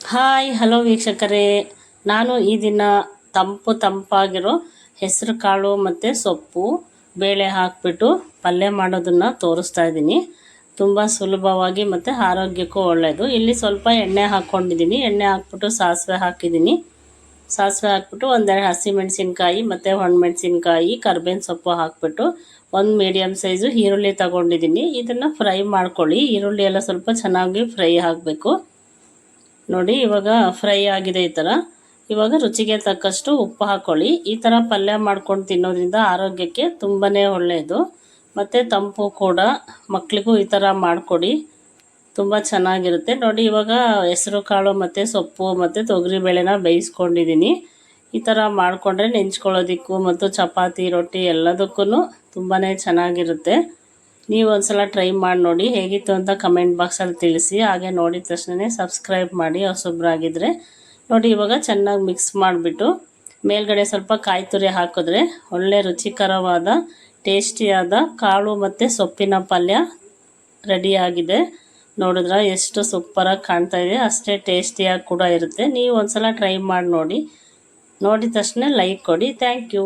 Hi hello ವೀಕ್ಷಕರೇ, ನಾನು ಈ ದಿನ ತಂಪಾಗಿರೋ ಹೆಸರು ಕಾಳು ಮತ್ತು ಸೊಪ್ಪು ಬೇಳೆ ಹಾಕಿಬಿಟ್ಟು ಪಲ್ಯ ಮಾಡೋದನ್ನು ತೋರಿಸ್ತಾ ಇದ್ದೀನಿ. ತುಂಬ ಸುಲಭವಾಗಿ ಮತ್ತು ಆರೋಗ್ಯಕ್ಕೂ ಒಳ್ಳೆಯದು. ಇಲ್ಲಿ ಸ್ವಲ್ಪ ಎಣ್ಣೆ ಹಾಕ್ಕೊಂಡಿದ್ದೀನಿ. ಎಣ್ಣೆ ಹಾಕ್ಬಿಟ್ಟು ಸಾಸಿವೆ ಹಾಕಿದ್ದೀನಿ. ಸಾಸಿವೆ ಹಾಕ್ಬಿಟ್ಟು ಒಂದೆರಡು ಹಸಿಮೆಣಸಿನ್ಕಾಯಿ ಮತ್ತು ಒಣಮೆಣಸಿನ್ಕಾಯಿ ಕರ್ಬೇವಿನ ಸೊಪ್ಪು ಹಾಕ್ಬಿಟ್ಟು ಒಂದು ಮೀಡಿಯಮ್ ಸೈಜು ಈರುಳ್ಳಿ ತಗೊಂಡಿದ್ದೀನಿ. ಇದನ್ನು ಫ್ರೈ ಮಾಡ್ಕೊಳ್ಳಿ. ಈರುಳ್ಳಿ ಎಲ್ಲ ಸ್ವಲ್ಪ ಚೆನ್ನಾಗಿ ಫ್ರೈ ಆಗಬೇಕು. ನೋಡಿ, ಇವಾಗ ಫ್ರೈ ಆಗಿದೆ. ಈ ಥರ ಇವಾಗ ರುಚಿಗೆ ತಕ್ಕಷ್ಟು ಉಪ್ಪು ಹಾಕ್ಕೊಳ್ಳಿ. ಈ ಥರ ಪಲ್ಯ ಮಾಡ್ಕೊಂಡು ತಿನ್ನೋದ್ರಿಂದ ಆರೋಗ್ಯಕ್ಕೆ ತುಂಬಾ ಒಳ್ಳೆಯದು ಮತ್ತು ತಂಪು ಕೂಡ. ಮಕ್ಕಳಿಗೂ ಈ ಥರ ಮಾಡಿಕೊಡಿ, ತುಂಬ ಚೆನ್ನಾಗಿರುತ್ತೆ. ನೋಡಿ, ಇವಾಗ ಹೆಸರು ಕಾಳು ಮತ್ತು ಸೊಪ್ಪು ಮತ್ತು ತೊಗರಿಬೇಳೆನ ಬೇಯಿಸ್ಕೊಂಡಿದ್ದೀನಿ. ಈ ಥರ ಮಾಡಿಕೊಂಡ್ರೆ ನೆಂಚ್ಕೊಳ್ಳೋದಕ್ಕೂ ಮತ್ತು ಚಪಾತಿ ರೊಟ್ಟಿ ಎಲ್ಲದಕ್ಕೂ ತುಂಬಾ ಚೆನ್ನಾಗಿರುತ್ತೆ. ನೀವು ಒಂದ್ಸಲ ಟ್ರೈ ಮಾಡಿ ನೋಡಿ, ಹೇಗಿತ್ತು ಅಂತ ಕಮೆಂಟ್ ಬಾಕ್ಸಲ್ಲಿ ತಿಳಿಸಿ. ಹಾಗೆ ನೋಡಿದ ತಕ್ಷಣ ಸಬ್ಸ್ಕ್ರೈಬ್ ಮಾಡಿ ಹೊಸಬ್ರಾಗಿದ್ದರೆ. ನೋಡಿ, ಇವಾಗ ಚೆನ್ನಾಗಿ ಮಿಕ್ಸ್ ಮಾಡಿಬಿಟ್ಟು ಮೇಲ್ಗಡೆ ಸ್ವಲ್ಪ ಕಾಯಿ ತುರಿ ಹಾಕಿದ್ರೆ ಒಳ್ಳೆ ರುಚಿಕರವಾದ ಟೇಸ್ಟಿಯಾದ ಕಾಳು ಮತ್ತು ಸೊಪ್ಪಿನ ಪಲ್ಯ ರೆಡಿಯಾಗಿದೆ. ನೋಡಿದ್ರೆ ಎಷ್ಟು ಸೂಪರಾಗಿ ಕಾಣ್ತಾ ಇದೆ, ಅಷ್ಟೇ ಟೇಸ್ಟಿಯಾಗಿ ಕೂಡ ಇರುತ್ತೆ. ನೀವು ಒಂದ್ಸಲ ಟ್ರೈ ಮಾಡಿ ನೋಡಿ. ನೋಡಿದ ತಕ್ಷಣ ಲೈಕ್ ಕೊಡಿ. Thank you.